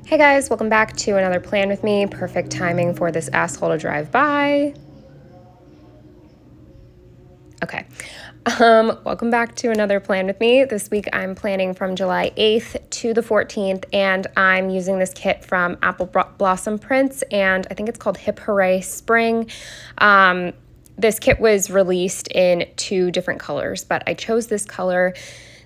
Hey guys, welcome back to another plan with me. Perfect timing for this asshole to drive by. Okay. Welcome back to another plan with me. This week I'm planning from July 8th to the 14th, and I'm using this kit from Apple Blossom Prints, and I think it's called Hip Hooray Spring. This kit was released in 2 different colors, but I chose this color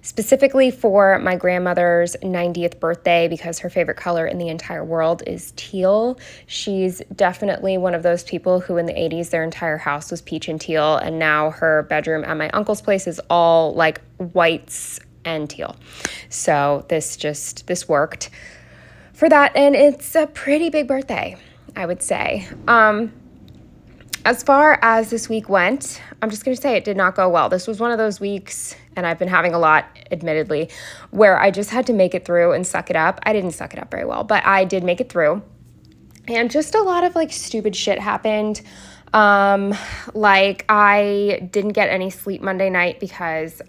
specifically for my grandmother's 90th birthday because her favorite color in the entire world is teal. She's definitely one of those people who in the 80s their entire house was peach and teal, and now her bedroom at my uncle's place is all like whites and teal. So this worked for that, and it's a pretty big birthday, I would say. As far as this week went, I'm just going to say it did not go well. This was one of those weeks, and I've been having a lot, admittedly, where I just had to make it through and suck it up. I didn't suck it up very well, but I did make it through. And just a lot of like stupid shit happened. Like I didn't get any sleep Monday night because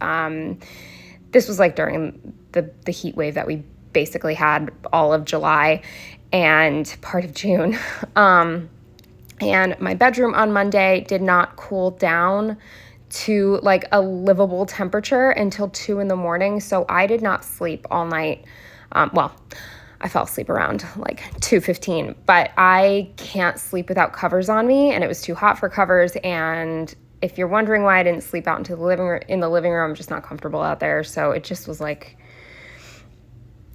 this was like during the heat wave that we basically had all of July and part of June. And my bedroom on Monday did not cool down to like a livable temperature until 2 a.m. So I did not sleep all night. I fell asleep around like 2:15, but I can't sleep without covers on me, and it was too hot for covers. And if you're wondering why I didn't sleep out into the living room, I'm just not comfortable out there. So it just was like,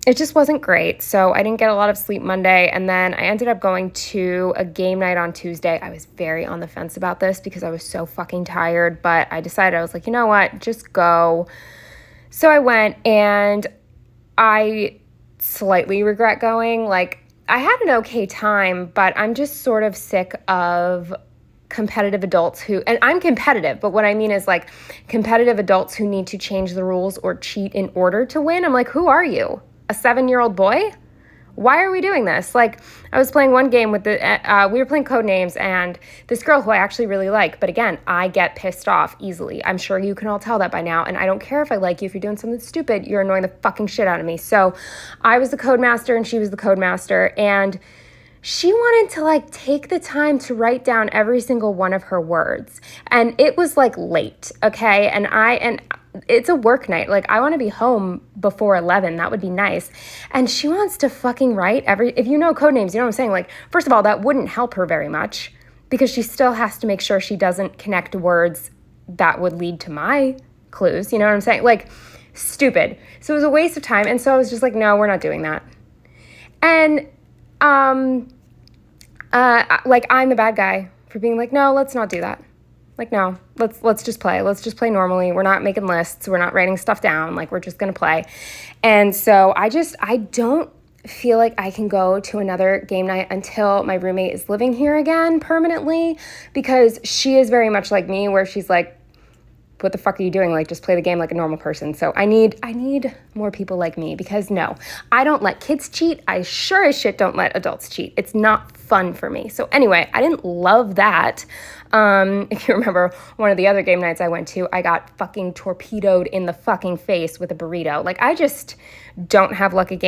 it just wasn't great. So I didn't get a lot of sleep Monday. And then I ended up going to a game night on Tuesday. I was very on the fence about this because I was so fucking tired. But I decided, I was like, you know what? Just go. So I went, and I slightly regret going. Like, I had an okay time, but I'm just sort of sick of competitive adults who, and I'm competitive, but what I mean is like competitive adults who need to change the rules or cheat in order to win. I'm like, who are you? A 7-year-old boy? Why are we doing this? Like, I was playing one game with we were playing Codenames, and this girl who I actually really like, but again, I get pissed off easily. I'm sure you can all tell that by now, and I don't care if I like you. If you're doing something stupid, you're annoying the fucking shit out of me. So I was the Codemaster, and she was the Codemaster, and she wanted to like take the time to write down every single one of her words. And it was like late, okay? And it's a work night. Like, I want to be home before 11. That would be nice. And she wants to fucking write if you know Codenames, you know what I'm saying? Like, first of all, that wouldn't help her very much because she still has to make sure she doesn't connect words that would lead to my clues. You know what I'm saying? Like, stupid. So it was a waste of time. And so I was just like, no, we're not doing that. And, like, I'm the bad guy for being like, no, let's not do that. Like, no, let's just play. Let's just play normally. We're not making lists. We're not writing stuff down. Like, we're just going to play. And so I don't feel like I can go to another game night until my roommate is living here again permanently, because she is very much like me, where she's like, what the fuck are you doing? Like, just play the game like a normal person. So I need more people like me, because no, I don't let kids cheat. I sure as shit don't let adults cheat. It's not fun for me. So anyway, I didn't love that. If you remember one of the other game nights I went to, I got fucking torpedoed in the fucking face with a burrito. Like, I just don't have luck at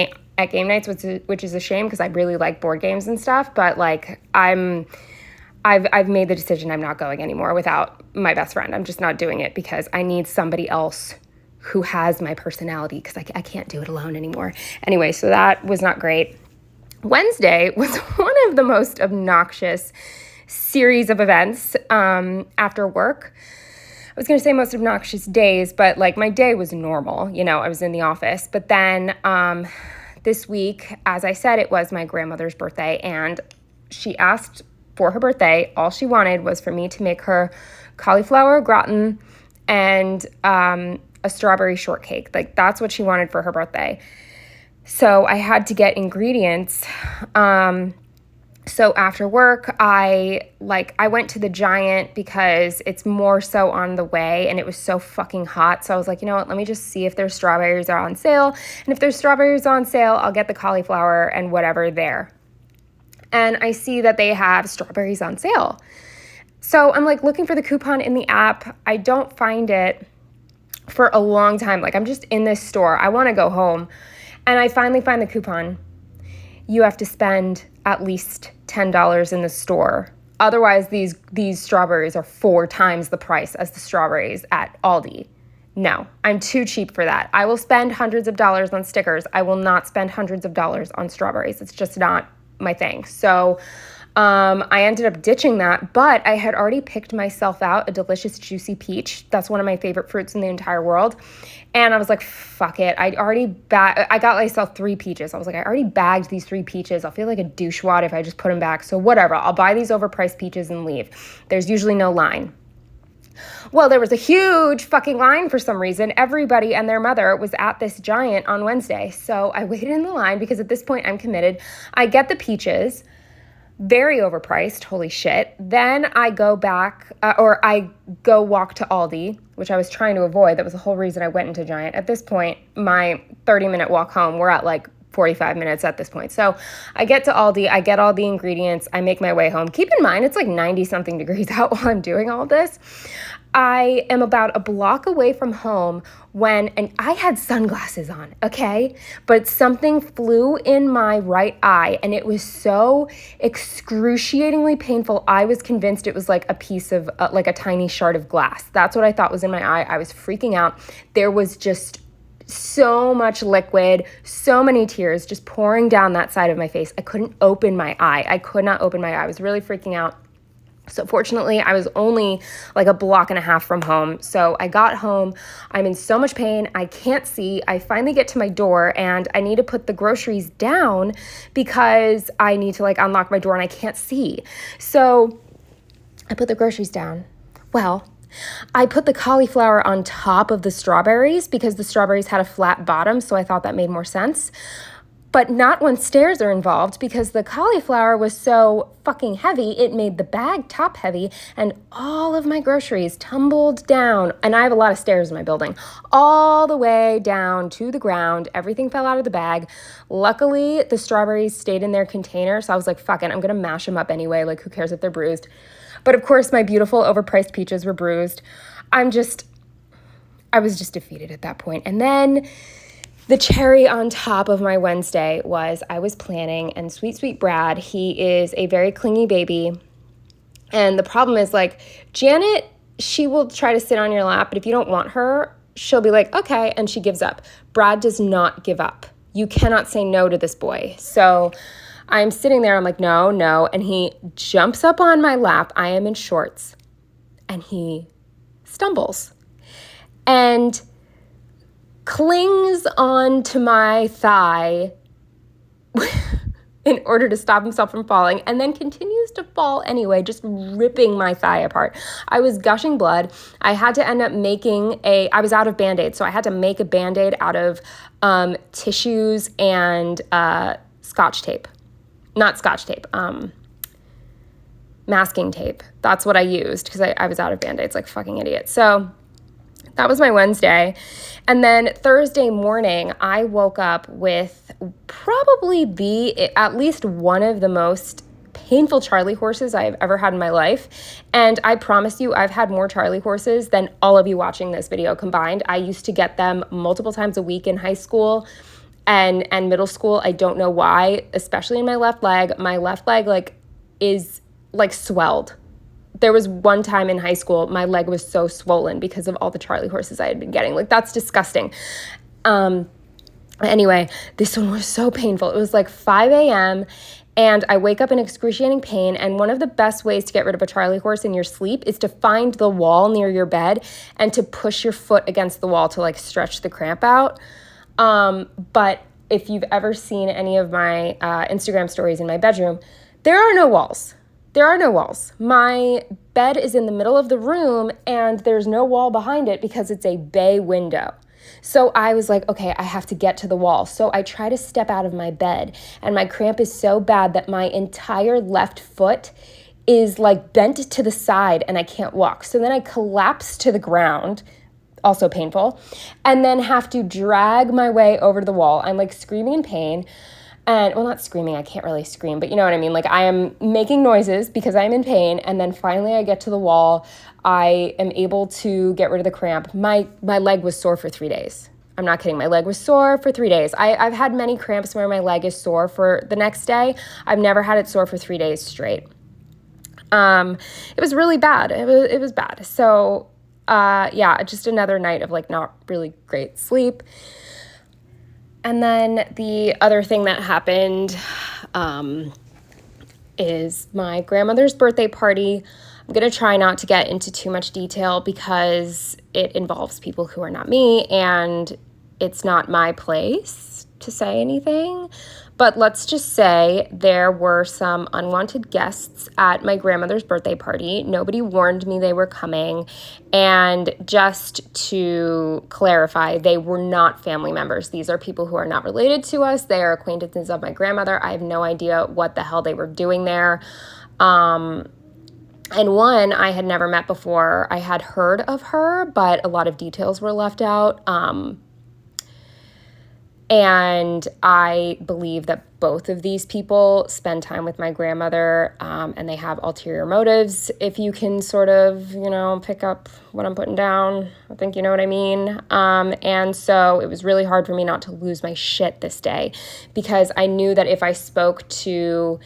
game nights, which is a shame because I really like board games and stuff. But like, I've made the decision I'm not going anymore without my best friend. I'm just not doing it because I need somebody else who has my personality, because I can't do it alone anymore. Anyway, so that was not great. Wednesday was one of the most obnoxious series of events after work. I was going to say most obnoxious days, but like my day was normal. You know, I was in the office. But then this week, as I said, it was my grandmother's birthday, and she asked for her birthday, all she wanted was for me to make her cauliflower gratin and a strawberry shortcake. Like, that's what she wanted for her birthday. So I had to get ingredients. So after work, I went to the Giant because it's more so on the way, and it was so fucking hot. So I was like, you know what, let me just see if their strawberries are on sale. And if there's strawberries on sale, I'll get the cauliflower and whatever there. And I see that they have strawberries on sale. So I'm like looking for the coupon in the app. I don't find it for a long time. Like, I'm just in this store. I want to go home. And I finally find the coupon. you have to spend at least $10 in the store. Otherwise, these strawberries are 4 times the price as the strawberries at Aldi. No, I'm too cheap for that. I will spend hundreds of dollars on stickers. I will not spend hundreds of dollars on strawberries. It's just not my thing. So I ended up ditching that, but I had already picked myself out a delicious juicy peach. That's one of my favorite fruits in the entire world. And I was like, fuck it. I got myself 3 peaches. I was like, I already bagged these 3 peaches. I'll feel like a douchewad if I just put them back. So whatever, I'll buy these overpriced peaches and leave. There's usually no line. Well, there was a huge fucking line for some reason. Everybody and their mother was at this Giant on Wednesday. So I waited in the line because at this point I'm committed. I get the peaches. Very overpriced, holy shit. Then I go back, I go walk to Aldi, which I was trying to avoid. That was the whole reason I went into Giant. At this point, my 30-minute walk home, we're at like 45 minutes at this point. So I get to Aldi, I get all the ingredients, I make my way home. Keep in mind, it's like 90-something degrees out while I'm doing all this. I am about a block away from home and I had sunglasses on, okay? But something flew in my right eye and it was so excruciatingly painful. I was convinced it was like a piece of, like a tiny shard of glass. That's what I thought was in my eye. I was freaking out. There was just so much liquid, so many tears just pouring down that side of my face. I couldn't open my eye. I could not open my eye. I was really freaking out. So fortunately, I was only like a block and a half from home. So I got home. I'm in so much pain. I can't see. I finally get to my door and I need to put the groceries down because I need to like unlock my door and I can't see. So I put the groceries down. Well, I put the cauliflower on top of the strawberries because the strawberries had a flat bottom. So I thought that made more sense. But not when stairs are involved because the cauliflower was so fucking heavy, it made the bag top heavy and all of my groceries tumbled down. And I have a lot of stairs in my building, all the way down to the ground. Everything fell out of the bag. Luckily, the strawberries stayed in their container. So I was like, fuck it, I'm going to mash them up anyway. Like, who cares if they're bruised? But of course, my beautiful overpriced peaches were bruised. I was just defeated at that point. And then the cherry on top of my Wednesday was I was planning, and sweet Brad, he is a very clingy baby. And the problem is, like, Janet, she will try to sit on your lap, but if you don't want her, she'll be like, okay, and she gives up. Brad does not give up. You cannot say no to this boy. So I'm sitting there, I'm like, no, and he jumps up on my lap. I am in shorts, and he stumbles and clings onto my thigh in order to stop himself from falling, and then continues to fall anyway, just ripping my thigh apart. I was gushing blood. I had to end up I was out of Band-Aids, so I had to make a Band-Aid out of tissues and Scotch tape. Not Scotch tape, masking tape. That's what I used because I was out of Band-Aids like a fucking idiot. So that was my Wednesday. And then Thursday morning, I woke up with probably at least one of the most painful Charlie horses I've ever had in my life. And I promise you, I've had more Charlie horses than all of you watching this video combined. I used to get them multiple times a week in high school and middle school. I don't know why, especially in my left leg. My left leg is swelled. There was one time in high school, my leg was so swollen because of all the Charlie horses I had been getting. Like, that's disgusting. Anyway, this one was so painful. It was like 5 a.m. and I wake up in excruciating pain. And one of the best ways to get rid of a Charlie horse in your sleep is to find the wall near your bed and to push your foot against the wall to like stretch the cramp out. But if you've ever seen any of my Instagram stories in my bedroom, there are no walls. There are no walls. My bed is in the middle of the room and there's no wall behind it because it's a bay window. So I was like, okay, I have to get to the wall. So I try to step out of my bed and my cramp is so bad that my entire left foot is like bent to the side and I can't walk. So then I collapse to the ground, also painful, and then have to drag my way over to the wall. I'm like screaming in pain. And, well, not screaming, I can't really scream, but you know what I mean? Like, I am making noises because I'm in pain, and then finally I get to the wall. I am able to get rid of the cramp. My leg was sore for 3 days. I'm not kidding. My leg was sore for 3 days. I've had many cramps where my leg is sore for the next day. I've never had it sore for 3 days straight. It was really bad. It was bad. So, yeah, just another night of like not really great sleep. And then the other thing that happened, is my grandmother's birthday party. I'm going to try not to get into too much detail because it involves people who are not me and it's not my place to say anything. But let's just say there were some unwanted guests at my grandmother's birthday party. Nobody warned me they were coming. And just to clarify, they were not family members. These are people who are not related to us. They are acquaintances of my grandmother. I have no idea what the hell they were doing there. And one I had never met before. I had heard of her, but a lot of details were left out. And I believe that both of these people spend time with my grandmother, and they have ulterior motives. If you can sort of, pick up what I'm putting down, I think you know what I mean. And so it was really hard for me not to lose my shit this day because I knew that if I spoke to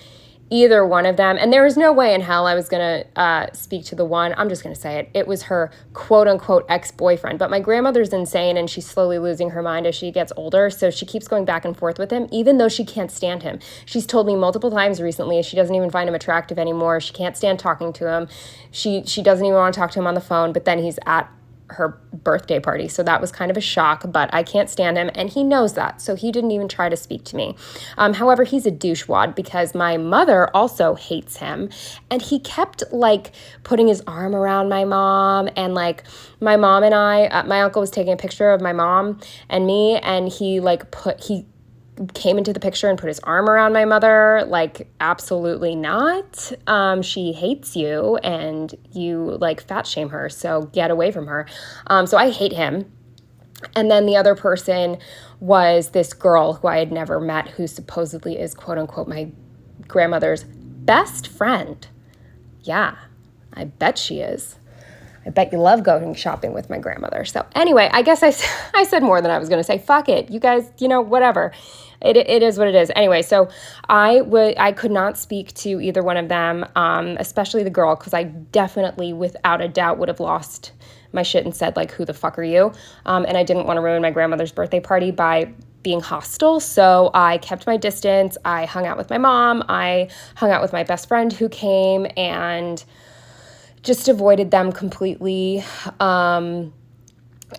either one of them, and there was no way in hell I was going to speak to the one, I'm just going to say it, it was her quote-unquote ex-boyfriend. But my grandmother's insane, and she's slowly losing her mind as she gets older, so she keeps going back and forth with him, even though she can't stand him. She's told me multiple times recently she doesn't even find him attractive anymore. She can't stand talking to him. She doesn't even want to talk to him on the phone, but then he's at her birthday party. So that was kind of a shock, but I can't stand him and he knows that. So he didn't even try to speak to me. However, he's a douchewad because my mother also hates him and he kept like putting his arm around my mom and like my mom and I, my uncle was taking a picture of my mom and me and he came into the picture and put his arm around my mother. Like, absolutely not. She hates you and you like fat shame her. So get away from her. So I hate him. And then the other person was this girl who I had never met who supposedly is quote unquote my grandmother's best friend. Yeah, I bet she is. I bet you love going shopping with my grandmother. So anyway, I guess I said more than I was going to say. Fuck it. You guys, whatever. It is what it is. Anyway, so I could not speak to either one of them, especially the girl, because I definitely, without a doubt, would have lost my shit and said, like, who the fuck are you? And I didn't want to ruin my grandmother's birthday party by being hostile, so I kept my distance. I hung out with my mom. I hung out with my best friend who came and just avoided them completely. And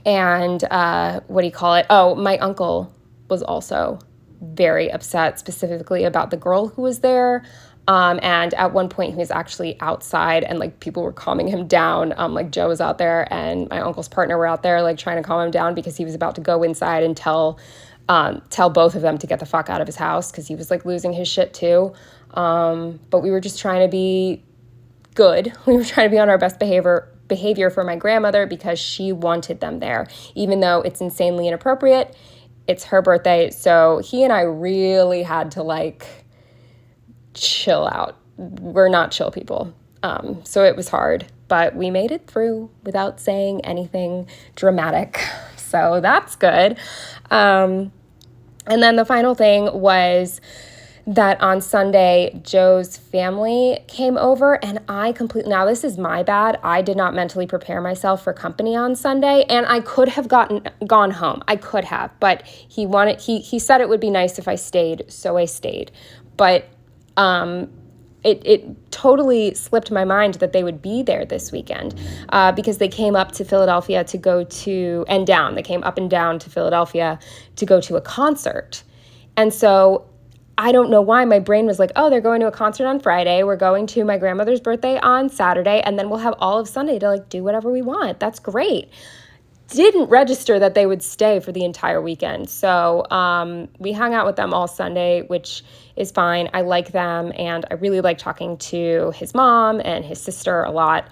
what do you call it? Oh, my uncle was also very upset specifically about the girl who was there. And at one point he was actually outside and like people were calming him down. Like Joe was out there and my uncle's partner were out there like trying to calm him down because he was about to go inside and tell both of them to get the fuck out of his house because he was like losing his shit too. But we were just trying to be good. We were trying to be on our best behavior for my grandmother because she wanted them there, even though it's insanely inappropriate. It's her birthday. So he and I really had to like chill out. We're not chill people. So it was hard, but we made it through without saying anything dramatic. So that's good. And then the final thing was that on Sunday, Joe's family came over and now this is my bad. I did not mentally prepare myself for company on Sunday and I could have gone home. I could have, but he said it would be nice if I stayed. So I stayed, but, it totally slipped my mind that they would be there this weekend, because they came up to Philadelphia to go to, and down, they came up and down to Philadelphia to go to a concert. And so I don't know why my brain was like, oh, they're going to a concert on Friday. We're going to my grandmother's birthday on Saturday. And then we'll have all of Sunday to like do whatever we want. That's great. Didn't register that they would stay for the entire weekend. So we hung out with them all Sunday, which is fine. I like them. And I really like talking to his mom and his sister a lot.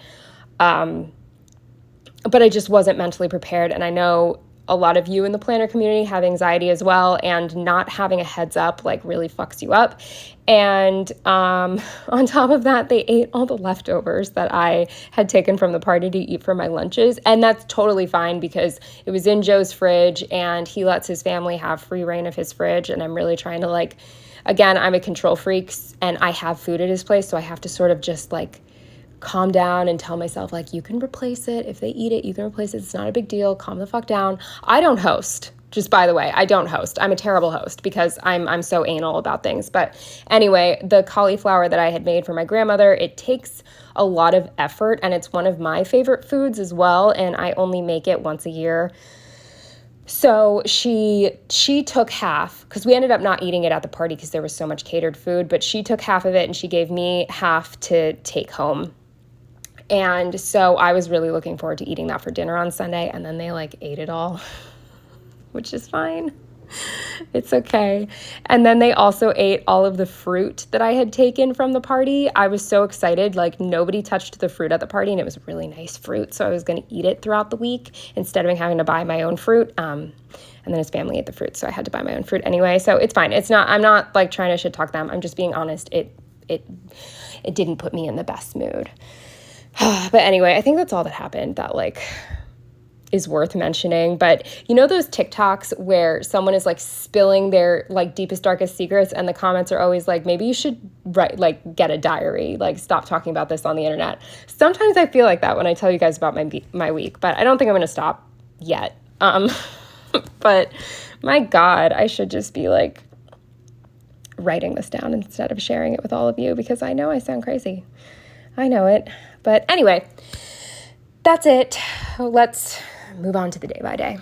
But I just wasn't mentally prepared. And I know a lot of you in the planner community have anxiety as well, and not having a heads up like really fucks you up. And on top of that, they ate all the leftovers that I had taken from the party to eat for my lunches. And that's totally fine because it was in Joe's fridge and he lets his family have free reign of his fridge. And I'm really trying to like, again, I'm a control freak and I have food at his place. So I have to sort of just like calm down and tell myself like, you can replace it. If they eat it, you can replace it. It's not a big deal. Calm the fuck down. I don't host. Just by the way, I don't host. I'm a terrible host because I'm so anal about things. But anyway, the cauliflower that I had made for my grandmother, it takes a lot of effort and it's one of my favorite foods as well. And I only make it once a year. So she took half, because we ended up not eating it at the party because there was so much catered food, but she took half of it and she gave me half to take home. And so I was really looking forward to eating that for dinner on Sunday, and then they like ate it all, which is fine. It's okay. And then they also ate all of the fruit that I had taken from the party. I was so excited, like nobody touched the fruit at the party, and it was really nice fruit. So I was going to eat it throughout the week instead of having to buy my own fruit. And then his family ate the fruit, so I had to buy my own fruit anyway. So it's fine. I'm not like trying to shit talk them. I'm just being honest. It didn't put me in the best mood. But anyway, I think that's all that happened that like is worth mentioning. But you know those TikToks where someone is like spilling their like deepest, darkest secrets and the comments are always like, maybe you should write, like get a diary, like stop talking about this on the internet. Sometimes I feel like that when I tell you guys about my week, but I don't think I'm going to stop yet. But my God, I should just be like writing this down instead of sharing it with all of you because I know I sound crazy. I know it. But anyway, that's it. Let's move on to the day by day.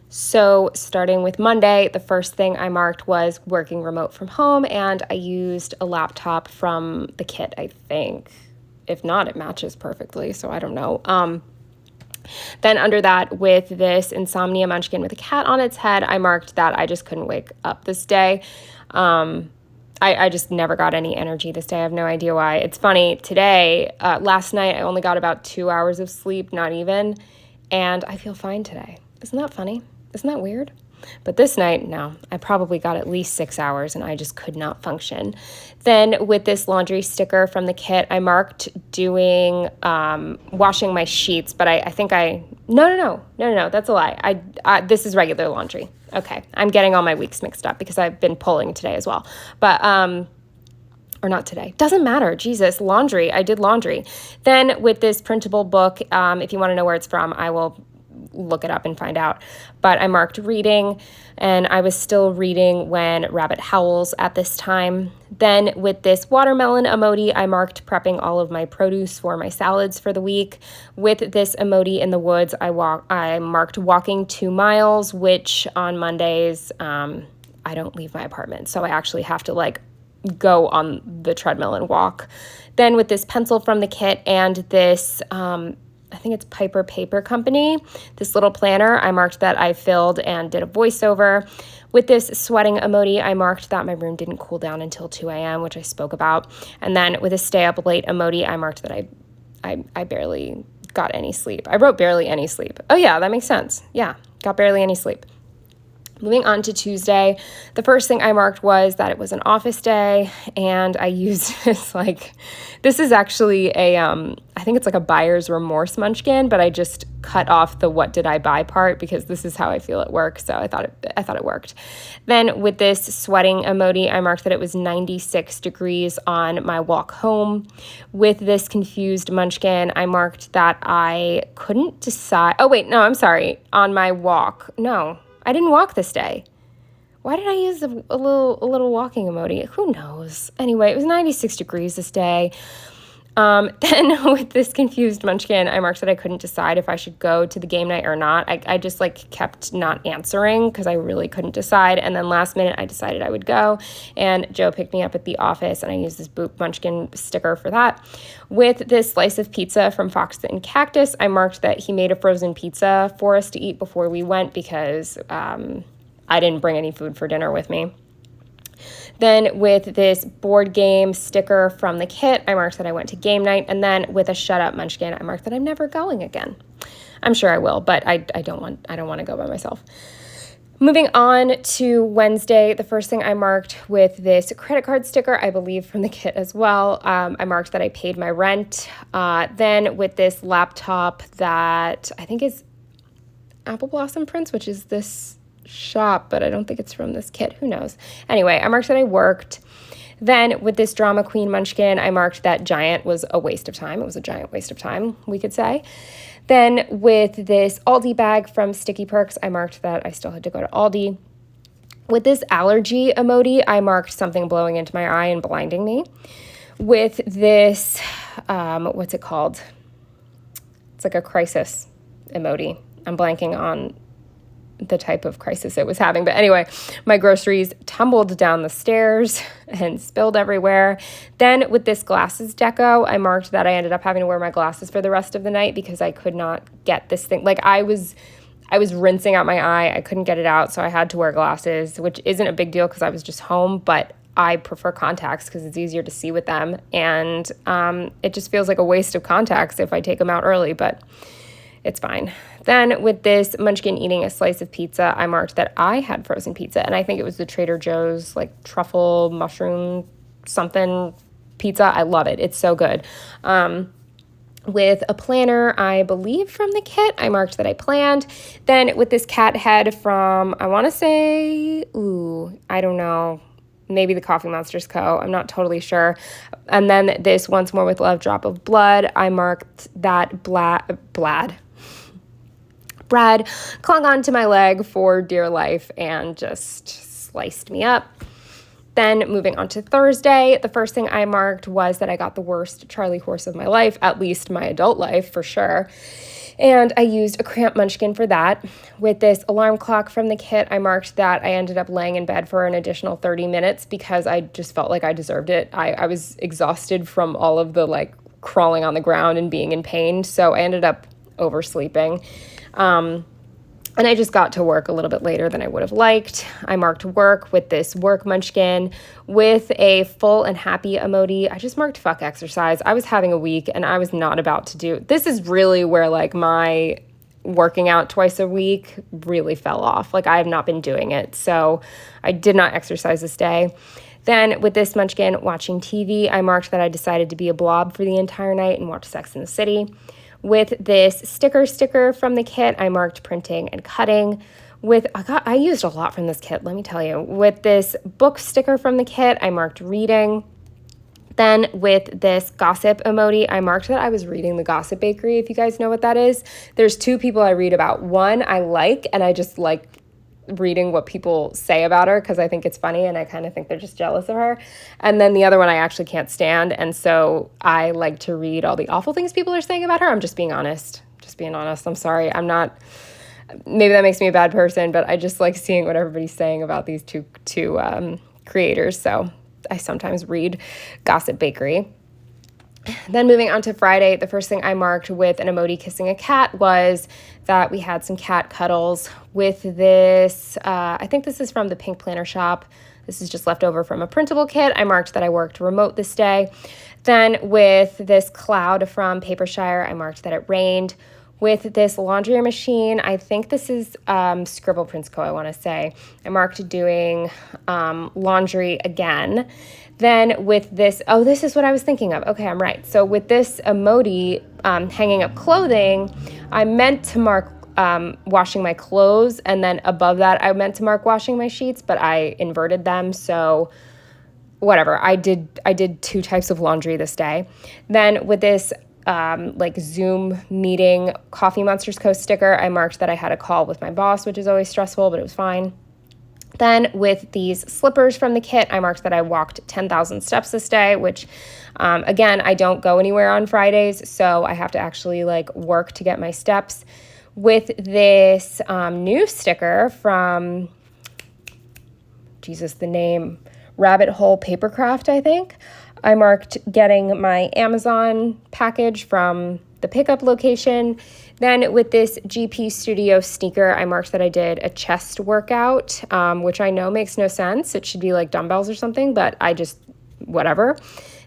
So starting with Monday, the first thing I marked was working remote from home, and I used a laptop from the kit, I think. If not, it matches perfectly, so I don't know. Then under that, with this insomnia munchkin with a cat on its head, I marked that I just couldn't wake up this day. I just never got any energy this day. I have no idea why. It's funny, today, last night, I only got about 2 hours of sleep, not even, and I feel fine today. Isn't that funny? Isn't that weird? But this night, no, I probably got at least 6 hours and I just could not function. Then with this laundry sticker from the kit, I marked doing washing my sheets, but I think no, that's a lie. This is regular laundry. Okay, I'm getting all my weeks mixed up because I've been pulling today as well. But or not today. Doesn't matter. Jesus, laundry. I did laundry. Then with this printable book, if you want to know where it's from, I will look it up and find out. But I marked reading, and I was still reading when Rabbit howls at this time. Then with this watermelon emoji, I marked prepping all of my produce for my salads for the week. With this emoji in the woods, I marked walking 2 miles, which on Mondays, I don't leave my apartment. So I actually have to like go on the treadmill and walk. Then with this pencil from the kit and this, I think it's Piper Paper Company, this little planner, I marked that I filled and did a voiceover. With this sweating emoji, I marked that my room didn't cool down until 2 a.m., which I spoke about. And then with a stay up late emoji, I marked that I barely got any sleep. I wrote barely any sleep. Oh yeah, that makes sense. Yeah, got barely any sleep. Moving on to Tuesday, the first thing I marked was that it was an office day, and I used this is actually I think it's like a buyer's remorse munchkin, but I just cut off the what did I buy part because this is how I feel at work, so I thought it worked. Then with this sweating emoji, I marked that it was 96 degrees on my walk home. With this confused munchkin, I marked that I couldn't decide. Oh wait, no, I'm sorry. On my walk, no. I didn't walk this day. Why did I use a little walking emoji? Who knows? Anyway, it was 96 degrees this day. Then with this confused munchkin, I marked that I couldn't decide if I should go to the game night or not. I just kept not answering because I really couldn't decide. And then last minute, I decided I would go. And Joe picked me up at the office, and I used this Boop Munchkin sticker for that. With this slice of pizza from Fox and Cactus, I marked that he made a frozen pizza for us to eat before we went because I didn't bring any food for dinner with me. Then with this board game sticker from the kit, I marked that I went to game night. And then with a shut up munchkin, I marked that I'm never going again. I'm sure I will, but I don't want to go by myself. Moving on to Wednesday, the first thing I marked with this credit card sticker, I believe from the kit as well. I marked that I paid my rent. Then with this laptop that I think is Apple Blossom Prints, which is this shop, but I don't think it's from this kit. Who knows? Anyway, I marked that I worked. Then with this Drama Queen Munchkin, I marked that Giant was a waste of time. It was a giant waste of time, we could say. Then with this Aldi bag from Sticky Perks, I marked that I still had to go to Aldi. With this allergy emoji, I marked something blowing into my eye and blinding me. With this, what's it called? It's like a crisis emoji. I'm blanking on the type of crisis it was having. But anyway, my groceries tumbled down the stairs and spilled everywhere. Then with this glasses deco, I marked that I ended up having to wear my glasses for the rest of the night because I could not get this thing. Like I was rinsing out my eye. I couldn't get it out, so I had to wear glasses, which isn't a big deal because I was just home, but I prefer contacts because it's easier to see with them. And it just feels like a waste of contacts if I take them out early, but it's fine. Then with this Munchkin eating a slice of pizza, I marked that I had frozen pizza, and I think it was the Trader Joe's like truffle mushroom something pizza. I love it. It's so good. With a planner, I believe from the kit, I marked that I planned. Then with this cat head from, I want to say, I don't know, maybe the Coffee Monsters Co. I'm not totally sure. And then this Once More with Love Drop of Blood, I marked that Brad clung onto my leg for dear life and just sliced me up. Then moving on to Thursday, the first thing I marked was that I got the worst Charlie horse of my life, at least my adult life for sure. And I used a cramp munchkin for that. With this alarm clock from the kit, I marked that I ended up laying in bed for an additional 30 minutes because I just felt like I deserved it. I was exhausted from all of the like crawling on the ground and being in pain, so I ended up oversleeping. And I just got to work a little bit later than I would have liked. I marked work with this work munchkin with a full and happy emoji. I just marked fuck exercise. I was having a week and I was not about to do. This is really where like my working out twice a week really fell off. Like I have not been doing it. So I did not exercise this day. Then with this munchkin watching TV, I marked that I decided to be a blob for the entire night and watch Sex and the City. With this sticker from the kit, I marked printing and cutting. I used a lot from this kit, let me tell you. With this book sticker from the kit, I marked reading. Then with this gossip emoji, I marked that I was reading The Gossip Bakery, if you guys know what that is. There's two people I read about. One I like, and I just like reading what people say about her because I think it's funny and I kind of think they're just jealous of her. And then the other one I actually can't stand, and so I like to read all the awful things people are saying about her. I'm just being honest. I'm sorry. I'm not, maybe that makes me a bad person, but I just like seeing what everybody's saying about these two creators. So I sometimes read Gossip Bakery. Then moving on to Friday, the first thing I marked with an emoji kissing a cat was that we had some cat cuddles with this. I think this is from the Pink Planner shop. This is just left over from a printable kit. I marked that I worked remote this day. Then with this cloud from Papershire, I marked that it rained. With this laundry machine, I think this is Scribble Prints Co., I want to say. I marked doing laundry again. Then with this, this is what I was thinking of. Okay, I'm right. So with this emoji hanging up clothing, I meant to mark washing my clothes, and then above that I meant to mark washing my sheets, but I inverted them, so whatever. I did two types of laundry this day. Then with this like Zoom meeting Coffee Monsters Co. sticker, I marked that I had a call with my boss, which is always stressful, but it was fine. Then with these slippers from the kit, I marked that I walked 10,000 steps this day, which, again, I don't go anywhere on Fridays, so I have to actually, like, work to get my steps. With this new sticker from, the name, Rabbit Hole Papercraft, I think, I marked getting my Amazon package from the pickup location. Then with this GP Studio sneaker, I marked that I did a chest workout, which I know makes no sense. It should be like dumbbells or something, but I just, whatever.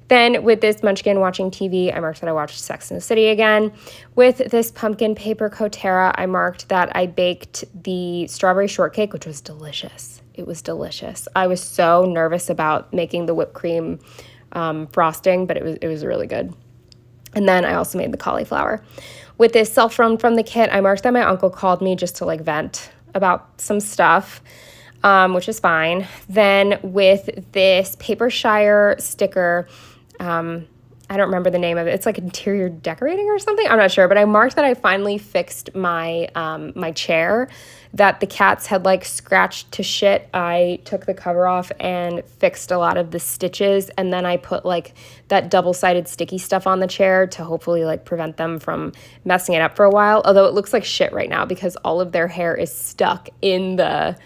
Then with this Munchkin watching TV, I marked that I watched Sex and the City again. With this pumpkin paper Coterra, I marked that I baked the strawberry shortcake, which was delicious. It was delicious. I was so nervous about making the whipped cream frosting, but it was really good. And then I also made the cauliflower. With this self-run from the kit, I marked that my uncle called me just to like vent about some stuff, which is fine. Then with this Paper Shire sticker, I don't remember the name of it. It's like interior decorating or something. I'm not sure, but I marked that I finally fixed my my chair that the cats had like scratched to shit. I took the cover off and fixed a lot of the stitches, and then I put like that double-sided sticky stuff on the chair to hopefully like prevent them from messing it up for a while. Although it looks like shit right now because all of their hair is stuck in the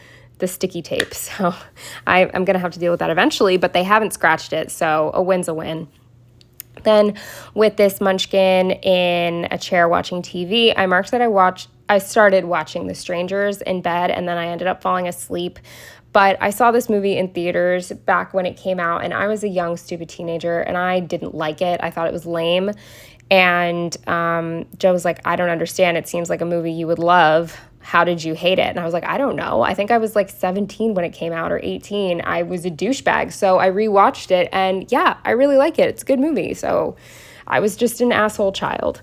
sticky tape. So I'm gonna have to deal with that eventually, but they haven't scratched it, so a win's a win. Then with this Munchkin in a chair watching TV, I marked that I started watching The Strangers in bed, and then I ended up falling asleep. But I saw this movie in theaters back when it came out, and I was a young, stupid teenager, and I didn't like it. I thought it was lame. And Joe was like, I don't understand. It seems like a movie you would love. How did you hate it? And I was like, I don't know. I think I was like 17 when it came out, or 18. I was a douchebag. So I rewatched it, and yeah, I really like it. It's a good movie. So I was just an asshole child.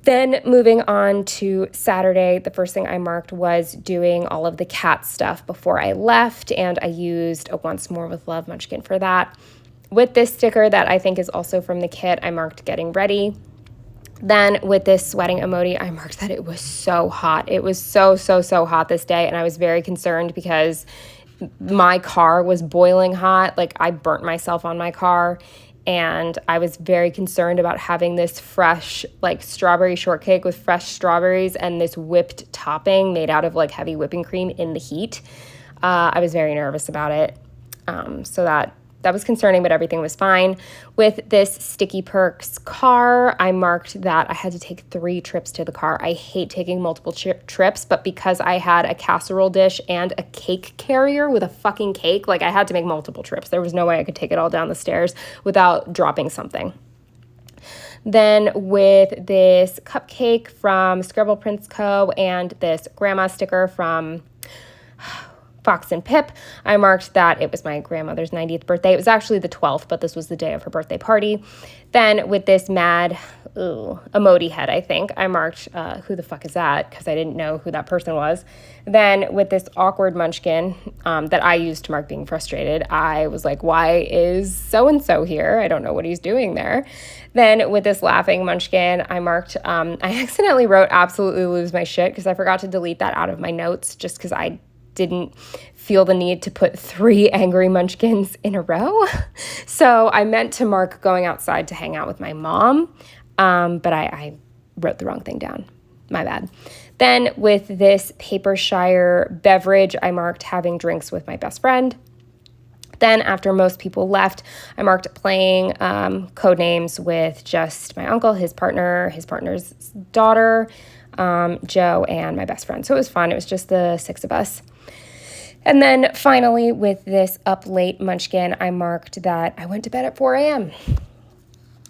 Then moving on to Saturday, the first thing I marked was doing all of the cat stuff before I left, and I used a Once More with Love Munchkin for that. With this sticker that I think is also from the kit, I marked getting ready. Then with this sweating emoji, I marked that it was so hot. It was so hot this day, and I was very concerned because my car was boiling hot. Like, I burnt myself on my car, and I was very concerned about having this fresh, like, strawberry shortcake with fresh strawberries and this whipped topping made out of, like, heavy whipping cream in the heat. I was very nervous about it, so that was concerning, but everything was fine. With this Sticky Perks car, I marked that I had to take 3 trips to the car. I hate taking multiple trips, but because I had a casserole dish and a cake carrier with a fucking cake, like, I had to make multiple trips. There was no way I could take it all down the stairs without dropping something. Then with this cupcake from Scribble Prince Co. and this grandma sticker from Fox and Pip, I marked that it was my grandmother's 90th birthday. It was actually the 12th, but this was the day of her birthday party. Then with this mad emoji head, I think, I marked who the fuck is that, because I didn't know who that person was. Then with this awkward Munchkin that I used to mark being frustrated, I was like, why is so-and-so here? I don't know what he's doing there. Then with this laughing Munchkin, I marked, I accidentally wrote absolutely lose my shit because I forgot to delete that out of my notes just because I didn't feel the need to put 3 angry Munchkins in a row. So I meant to mark going outside to hang out with my mom, but I wrote the wrong thing down. My bad. Then with this Paper Shire beverage, I marked having drinks with my best friend. Then after most people left, I marked playing code names with just my uncle, his partner, his partner's daughter, Joe, and my best friend. So it was fun. It was just the 6 of us. And then finally, with this up late Munchkin, I marked that I went to bed at 4 a.m.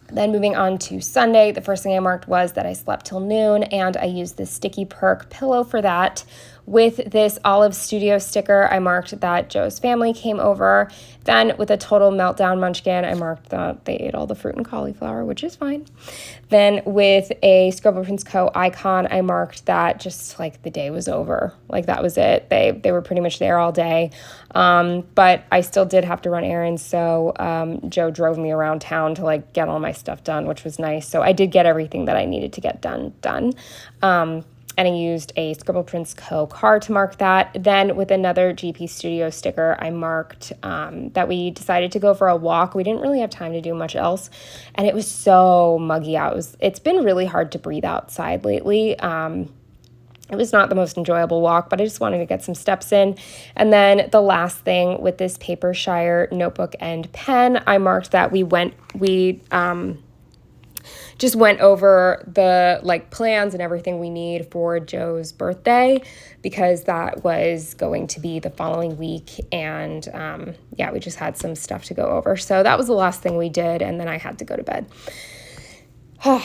Then moving on to Sunday, the first thing I marked was that I slept till noon, and I used this Sticky Perk pillow for that. With this Olive Studio sticker, I marked that Joe's family came over. Then with a total meltdown Munchkin, I marked that they ate all the fruit and cauliflower, which is fine. Then with a Scribble Prince Co. icon, I marked that just like the day was over. Like, that was it. They were pretty much there all day. But I still did have to run errands, so Joe drove me around town to like get all my stuff done, which was nice. So I did get everything that I needed to get done. And I used a Scribble Prince Co. card to mark that. Then with another GP Studio sticker, I marked that we decided to go for a walk. We didn't really have time to do much else, and it was so muggy out. It's been really hard to breathe outside lately. It was not the most enjoyable walk, but I just wanted to get some steps in. And then the last thing with this Paper Shire notebook and pen, I marked that we just went over the like plans and everything we need for Joe's birthday, because that was going to be the following week. And yeah, we just had some stuff to go over. So that was the last thing we did. And then I had to go to bed.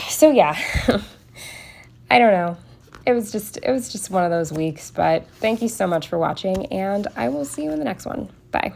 So yeah, I don't know. It was just one of those weeks, but thank you so much for watching, and I will see you in the next one. Bye.